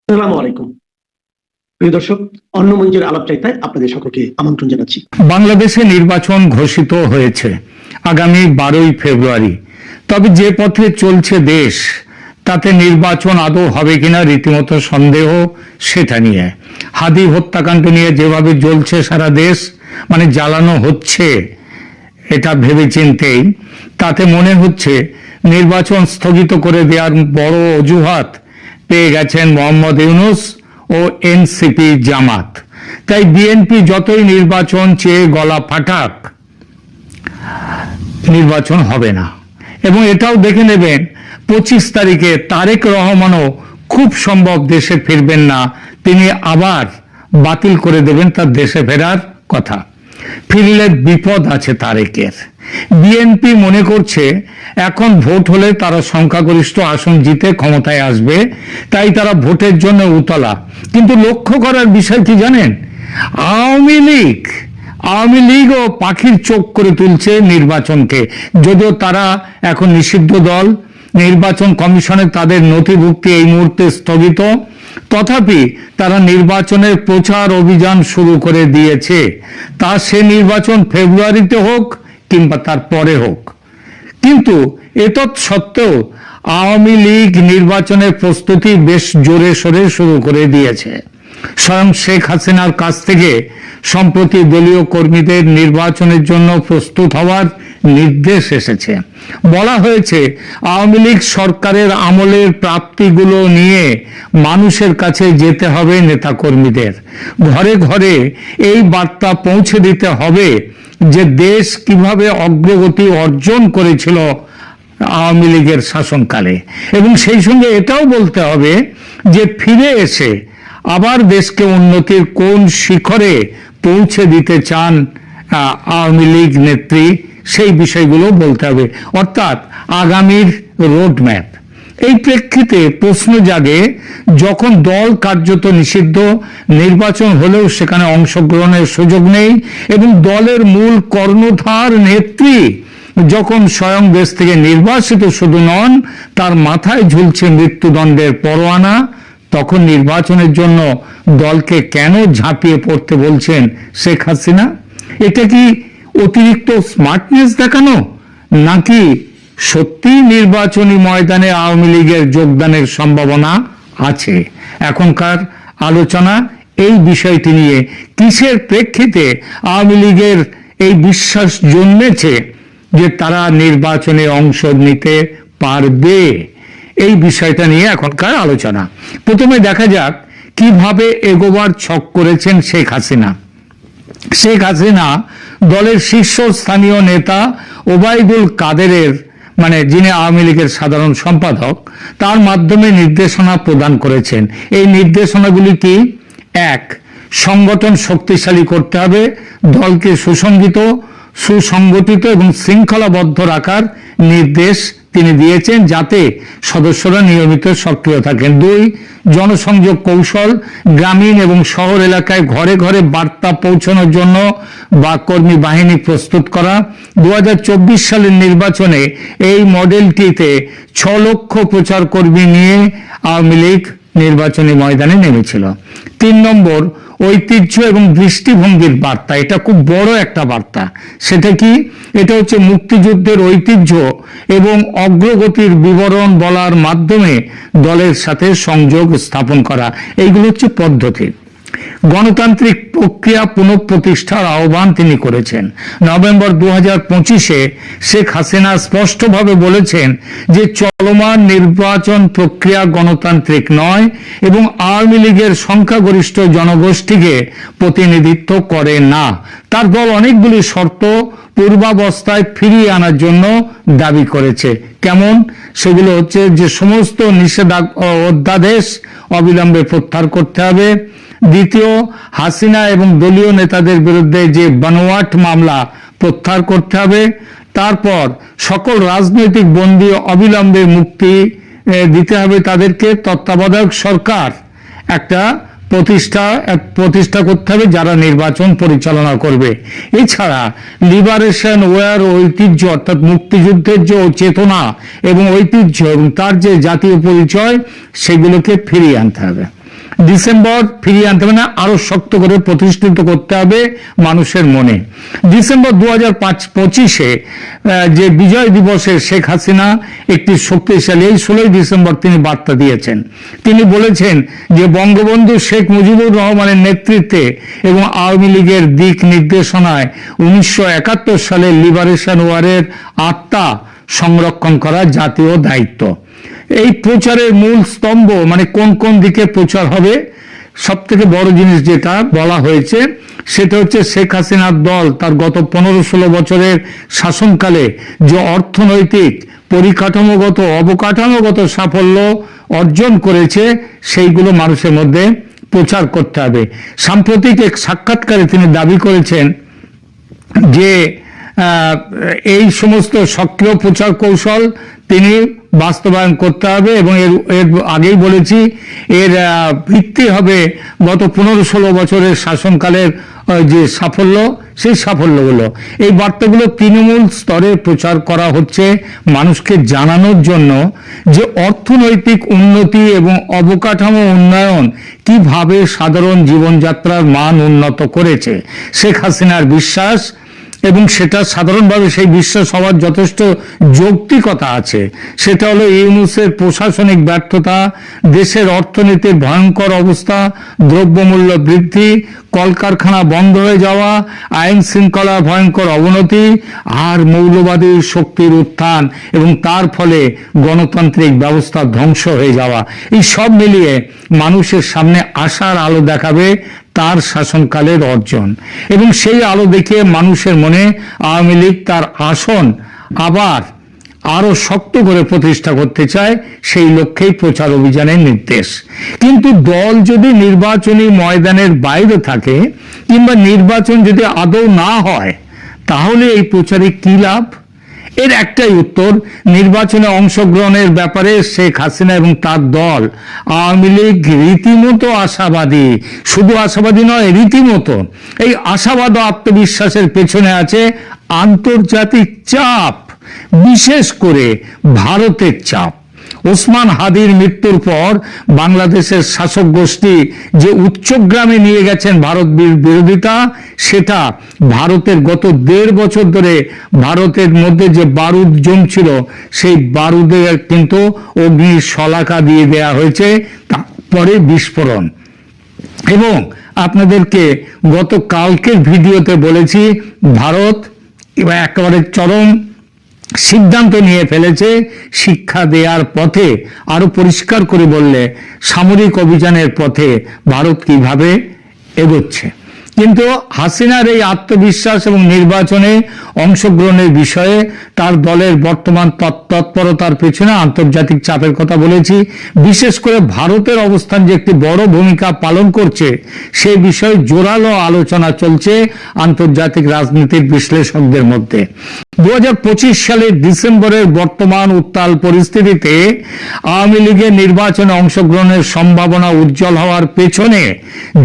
আসসালামু আলাইকুম প্রিয় দর্শক, অন্য মঞ্চের আলাপচারিতায় আপনাদের সকলকে আমন্ত্রণ জানাচ্ছি। বাংলাদেশে নির্বাচন ঘোষিত হয়েছে আগামী 12ই ফেব্রুয়ারি। তবে যে পথে চলছে দেশ, তাতে নির্বাচন আদৌ হবে কিনা রীতিমতো সন্দেহ সেটা নিয়ে। হাদি হত্যাকাণ্ড নিয়ে যেভাবে জ্বলছে সারা দেশ, মানে জ্বালানো হচ্ছে এটা ভেবেচিন্তেই, তাতে মনে হচ্ছে নির্বাচন স্থগিত করে দেওয়ার বড় অজুহাত পেয়ে গেছেন মোহাম্মদ ইউনূস ও এনসিপি জামাত। তাই বিএনপি যতই নির্বাচন চেয়ে গলা ফাটাক, নির্বাচন হবে না। এবং এটাও দেখে নেবেন 25 তারিখে তারেক রহমানও খুব সম্ভব দেশে ফিরবেন না, তিনি আবার বাতিল করে দেবেন তার দেশে ফেরার কথা। ফিরলে বিপদ আছে তারেকের। বিএনপি মনে করছে এখন ভোট হলে তারা সংখ্যাগরিষ্ঠ আসন জিতে ক্ষমতায় আসবে, তাই তারা ভোটের জন্য উতলা। কিন্তু লক্ষ্য করার বিষয় কি জানেন, আওয়ামী লীগও পাখির চোখ করে তুলছে নির্বাচনকে। যদিও তারা এখন নিষিদ্ধ দল, নির্বাচন কমিশনে তাদের নথিভুক্তি এই মুহূর্তে স্থগিত, তথাপি তারা নির্বাচনের প্রচার অভিযান শুরু করে দিয়েছে। তা সে নির্বাচন ফেব্রুয়ারিতে হোক কিংবা তার পরে হোক। কিন্তু এতৎ সত্ত্বেও আওয়ামী লীগ নির্বাচনের প্রস্তুতি বেশ জোরে সোরে শুরু করে দিয়েছে। স্বয়ং শেখ হাসিনার কাছ থেকে সম্প্রতি দলীয় কর্মীদের নির্বাচনের জন্য প্রস্তুত হওয়ার নির্দেশ এসেছে। বলা হয়েছে আওয়ামী লীগ সরকারের আমলের প্রাপ্তিগুলো নিয়ে মানুষের কাছে যেতে হবে নেতাকর্মীদের, ঘরে ঘরে এই বার্তা পৌঁছে দিতে হবে যে দেশ কিভাবে অগ্রগতি অর্জন করেছিল আওয়ামী লীগের শাসনকালে। এবং সেই সঙ্গে এটাও বলতে হবে যে ফিরে এসে আবার দেশকে উন্নতির কোন শিখরে পৌঁছে দিতে চান আওয়ামী লীগ নেত্রী, সেই বিষয়গুলো বলতে হবে, অর্থাৎ আগামীর রোডম্যাপ। এই প্রেক্ষিতে প্রশ্ন জাগে, যখন দল কার্যত নিষিদ্ধ, নির্বাচন হলেও সেখানে অংশগ্রহণের সুযোগ নেই, এবং দলের মূল কর্ণধার নেত্রী যখন স্বয়ং দেশ থেকে নির্বাসিত শুধু নন, তার মাথায় ঝুলছে মৃত্যুদণ্ডের পরোয়ানা, তখন নির্বাচনের জন্য দলকে কেন ঝাঁপিয়ে পড়তে বলছেন শেখ হাসিনা? এটা কি অতিরিক্ত স্মার্টনেস দেখানো, নাকি সত্যি নির্বাচনী ময়দানে আওয়ামী লীগের যোগদানের সম্ভাবনা আছে? এখনকার আলোচনা এই বিষয়টি নিয়ে। কিসের প্রেক্ষিতে আওয়ামী লীগের এই বিশ্বাস জন্মেছে যে তারা নির্বাচনে অংশ নিতে পারবে, এই বিষয়টা নিয়ে এখনকার আলোচনা। প্রথমে দেখা যাক কিভাবে এগোবার ছক করেছেন শেখ হাসিনা। শেখ হাসিনা দলের শীর্ষস্থানীয় নেতা ওবায়দুল কাদেরের, মানে যিনি আওয়ামী লীগের সাধারণ সম্পাদক, তার মাধ্যমে নির্দেশনা প্রদান করেছেন। এই নির্দেশনাগুলি কি? 1. সংগঠন শক্তিশালী করতে হবে, দলকে সুসংগঠিত এবং শৃঙ্খলাবদ্ধ রাখার নির্দেশ তিনি দিয়েছেন, যাতে সদস্যরা নিয়মিত সক্রিয় থাকেন। 2. জনসংযোগ কৌশল, গ্রামীণ এবং শহর এলাকায় ঘরে ঘরে বার্তা পৌঁছানোর জন্য বা কর্মী বাহিনী প্রস্তুত করা। 2024 সালের নির্বাচনে এই মডেলটিতে 6 লক্ষ প্রচার কর্মী নিয়ে আওয়ামী লীগ নির্বাচনী ময়দানে নেমেছিল। 3 নম্বর, ঐতিহ্য এবং দৃষ্টিভঙ্গির বার্তা। এটা খুব বড় একটা বার্তা। সেটা কি? এটা হচ্ছে মুক্তিযুদ্ধের ঐতিহ্য এবং অগ্রগতির বিবরণ বলার মাধ্যমে দলের সাথে সংযোগ স্থাপন করা। এইগুলো হচ্ছে পদ্ধতি। গণতান্ত্রিক প্রক্রিয়া পুনঃপ্রতিষ্ঠার আহ্বান তিনি করেছেন। নভেম্বর 2025-এ শেখ হাসিনা স্পষ্টভাবে বলেছেন যে চলমান নির্বাচন প্রক্রিয়া গণতান্ত্রিক নয় এবং আওয়ামী লীগের সংখ্যাগরিষ্ঠ জনগোষ্ঠীকে প্রতিনিধিত্ব করে না। তার দল অনেকগুলি শর্ত পূর্বাবস্থায় ফিরিয়ে আনার জন্য দাবি করেছে। কেমন? সেগুলো হচ্ছে যে সমস্ত অধ্যাদেশ অবিলম্বে প্রত্যাহার করতে হবে। দ্বিতীয়, হাসিনা এবং দলীয় নেতাদের বিরুদ্ধে যে বানোয়াট মামলা প্রত্যাহার করতে হবে। তারপর সকল রাজনৈতিক বন্দী অবিলম্বে মুক্তি দিতে হবে তাদেরকে। তত্ত্বাবধায়ক সরকার একটা প্রতিষ্ঠা করতে হবে যারা নির্বাচন পরিচালনা করবে। এছাড়া লিবারেশন ওয়ার ঐতিহ্য, অর্থাৎ মুক্তিযুদ্ধের যে চেতনা এবং ঐতিহ্য এবং তার যে জাতীয় পরিচয়, সেগুলোকে ফিরিয়ে আনতে হবে। ডিসেম্বর ফিরিয়ে আনতে হবে না, আরো শক্ত করে প্রতিষ্ঠিত করতে হবে মানুষের মনে। ডিসেম্বর 2025-এ যে বিজয় দিবসে শেখ হাসিনা একটি শক্তিশালী, এই 16 ডিসেম্বর তিনি বার্তা দিয়েছেন। তিনি বলেছেন যে বঙ্গবন্ধু শেখ মুজিবুর রহমানের নেতৃত্বে এবং আওয়ামী লীগের দিক নির্দেশনায় 1971 সালের লিবারেশন ওয়ারের আত্মা সংরক্ষণ করা জাতীয় দায়িত্ব। এই প্রচারের মূল স্তম্ভ মানে কোন কোন দিকে প্রচার হবে, সব থেকে বড় জিনিস যেটা বলা হয়েছে সেটা হচ্ছে শেখ হাসিনার দল তার গত 15-16 বছরের শাসনকালে যে অর্থনৈতিক পরিকাঠামোগত অবকাঠামোগত সাফল্য অর্জন করেছে সেইগুলো মানুষের মধ্যে প্রচার করতে হবে। সাম্প্রতিক এক সাক্ষাৎকারে তিনি দাবি করেছেন যে এই সমস্ত সক্রিয় প্রচার কৌশল তিনি বাস্তবায়ন করতে হবে এবং এর আগেই বলেছি এর ভিত্তি হবে গত 15-16 বছরের শাসনকালের যে সাফল্য, সেই সাফল্যগুলো, এই বার্তাগুলো তৃণমূল স্তরে প্রচার করা হচ্ছে মানুষকে জানানোর জন্য যে অর্থনৈতিক উন্নতি এবং অবকাঠামো উন্নয়ন কিভাবে সাধারণ জীবনযাত্রার মান উন্নত করেছে। শেখ হাসিনার বিশ্বাস, এবং সেটা সাধারণভাবে সেই বিশ্বাস হওয়ার যথেষ্ট যৌক্তিকতা আছে, সেটা হলো ইউনূসের প্রশাসনিক ব্যর্থতা, দেশের অর্থনীতির ভয়ঙ্কর অবস্থা, দ্রব্যমূল্য বৃদ্ধি, কলকারখানা বন্ধ হয়ে যাওয়া, আইন শৃঙ্খলার ভয়ঙ্কর অবনতি আর মৌলবাদী শক্তির উত্থান এবং তার ফলে গণতান্ত্রিক ব্যবস্থা ধ্বংস হয়ে যাওয়া, এই সব মিলিয়ে মানুষের সামনে আশার আলো দেখাবে তার শাসনকালের অর্জন। এবং সেই আলো দেখে মানুষের মনে আওয়ামী লীগ তার আসন আবার আরো শক্ত করে প্রতিষ্ঠা করতে চায়, সেই লক্ষ্যেই প্রচার অভিযানের নির্দেশ। কিন্তু দল যদি নির্বাচনী ময়দানের বাইরে থাকে কিংবা নির্বাচন যদি আদৌ না হয়, তাহলে এই প্রচারে কি লাভ? এর একটাই উত্তর, নির্বাচনে অংশগ্রহণের ব্যাপারে শেখ হাসিনা এবং তার দল আওয়ামী লীগ রীতিমতো আশাবাদী, শুধু আশাবাদী নয় রীতিমতো। এই আশাবাদ ও আত্মবিশ্বাসের পেছনে আছে আন্তর্জাতিক চাপ, বিশেষ করে ভারতের চাপ। ওসমান হাদির মৃত্যুর পর বাংলাদেশের শাসক গোষ্ঠী যে উচ্চগ্রামে নিয়ে গেছেন ভারত বিরোধিতা, সেটা ভারতের গত 1.5 বছর ধরে ভারতের মধ্যে যে বারুদ জমছিল, সেই বারুদের কিন্তু অগ্নির শলাকা দিয়ে দেয়া হয়েছে, তারপরে বিস্ফোরণ। এবং আপনাদেরকে গত কালকের ভিডিওতে বলেছি ভারত একেবারে চরম সিদ্ধান্ত নিয়ে ফেলেছে শিক্ষা দেওয়ার পথে, আরো পরিষ্কার করে বললে সামরিক অভিযানের পথে ভারত কিভাবে এগোচ্ছে। কিন্তু হাসিনার এই আত্মবিশ্বাস এবং নির্বাচনে অংশগ্রহণের বিষয়ে তার দলের বর্তমান তৎপরতার পেছনে আন্তর্জাতিক চাপের কথা বলেছি, বিশেষ করে ভারতের অবস্থান যে একটি বড় ভূমিকা পালন করছে সেই বিষয়ে জোরালো আলোচনা চলছে আন্তর্জাতিক রাজনীতির বিশ্লেষকদের মধ্যে। 2025 সালের ডিসেম্বরের বর্তমান উত্তাল পরিস্থিতিতে আওয়ামী লীগের নির্বাচনে অংশগ্রহণের সম্ভাবনা উজ্জ্বল হওয়ার পেছনে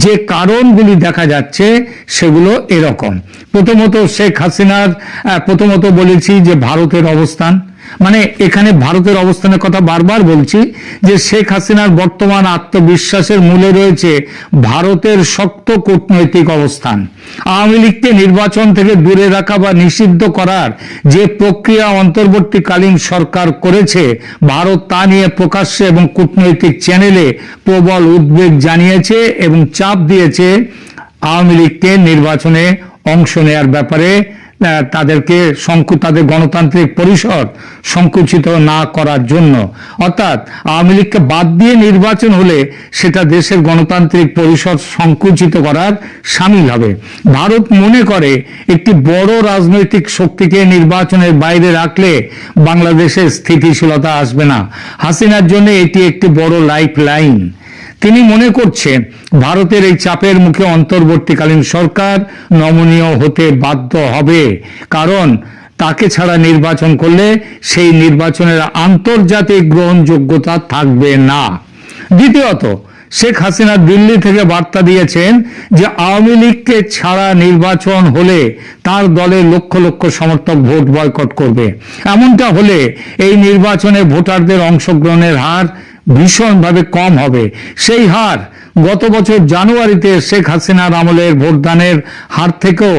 যে কারণগুলি দেখা যাচ্ছে সেগুলো এরকম। প্রথমত শেখ হাসিনার, প্রথমত বলেছি যে ভারতের অবস্থান, মানে এখানে ভারতের অবস্থানের কথা বারবার বলছি যে শেখ হাসিনার বর্তমান আত্মবিশ্বাসের মূলে রয়েছে ভারতের শক্ত কূটনৈতিক অবস্থান। আওয়ামী লীগকে নির্বাচন থেকে দূরে রাখা বা নিষিদ্ধ করার যে প্রক্রিয়া অন্তর্বর্তীকালীন সরকার করেছে, ভারত তা নিয়ে প্রকাশ্যে এবং কূটনৈতিক চ্যানেলে প্রবল উদ্বেগ জানিয়েছে এবং চাপ দিয়েছে আওয়ামী লীগকে নির্বাচনে অংশ নেয়ার ব্যাপারে তাদের গণতান্ত্রিক পরিসর সংকুচিত না করার জন্য। অর্থাৎ আওয়ামী লীগকে বাদ দিয়ে নির্বাচন হলে সেটা দেশের গণতান্ত্রিক পরিসর সংকুচিত করার সামিল হবে। ভারত মনে করে একটি বড় রাজনৈতিক শক্তিকে নির্বাচনের বাইরে রাখলে বাংলাদেশের স্থিতিশীলতা আসবে না। হাসিনার জন্য এটি একটি বড় লাইফ লাইন। তিনি মনে করছেন ভারতের এই চাপের মুখে অন্তর্বর্তীকালীন সরকার নমনীয় হতে বাধ্য হবে, কারণ তাকে ছাড়া নির্বাচন করলে সেই নির্বাচনের আন্তর্জাতিক গ্রহণযোগ্যতা থাকবে না। দ্বিতীয়ত, শেখ হাসিনা দিল্লি থেকে বার্তা দিয়েছেন যে আওয়ামী লীগকে ছাড়া নির্বাচন হলে তার দলের লক্ষ লক্ষ সমর্থক ভোট বয়কট করবে। এমনটা হলে এই নির্বাচনে ভোটারদের অংশগ্রহণের হার ভীষণভাবে কম হবে। সেই হার গত বছর জানুয়ারিতে শেখ হাসিনার আমলের ভোটদানের হার থেকেও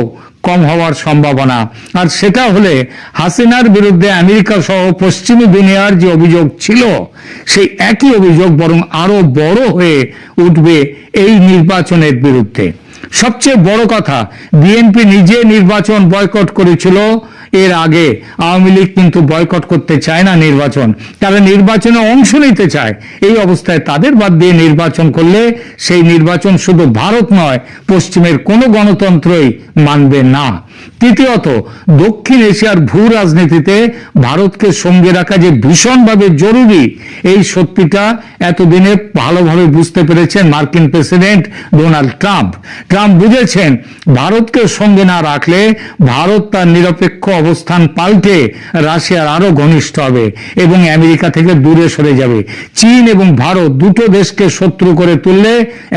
কম হওয়ার সম্ভাবনা। আর সেটা হলে হাসিনার বিরুদ্ধে আমেরিকা সহ পশ্চিমী দুনিয়ার যে অভিযোগ ছিল, সেই একই অভিযোগ বরং আরো বড় হয়ে উঠবে এই নির্বাচনের বিরুদ্ধে। সবচেয়ে বড় কথা, বিএনপি নিজে নির্বাচন বয়কট করেছিল এর আগে। আওয়ামী লীগ কিন্তু বয়কট করতে চায় না নির্বাচন, তারা নির্বাচনে অংশ নিতে চায়। এই অবস্থায় তাদের বাদ দিয়ে নির্বাচন করলে সেই নির্বাচন শুধু ভারত নয়, পশ্চিমের কোনো গণতন্ত্রই মানবে না। তৃতীয়ত, দক্ষিণ এশিয়ার ভূ রাজনীতিতে ভারতকে সঙ্গে রাখা যে ভীষণভাবে জরুরি, এই সত্যিটা এতদিনে ভালোভাবে বুঝতে পেরেছেন মার্কিন প্রেসিডেন্ট ডোনাল্ড ট্রাম্প। ট্রাম্প বুঝেছেন ভারতকে সঙ্গে না রাখলে ভারত তার নিরপেক্ষ অবস্থান পাল্টে রাশিয়ার আরো ঘনিষ্ঠ হবে এবং আমেরিকা থেকে দূরে সরে যাবে। চীন এবং ভারত দুটো দেশকে শত্রু করে তুললে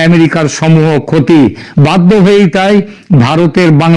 আমেরিকার সমূহ ক্ষতি। বাধ্য হয়েই তাই ভারতের বাংলা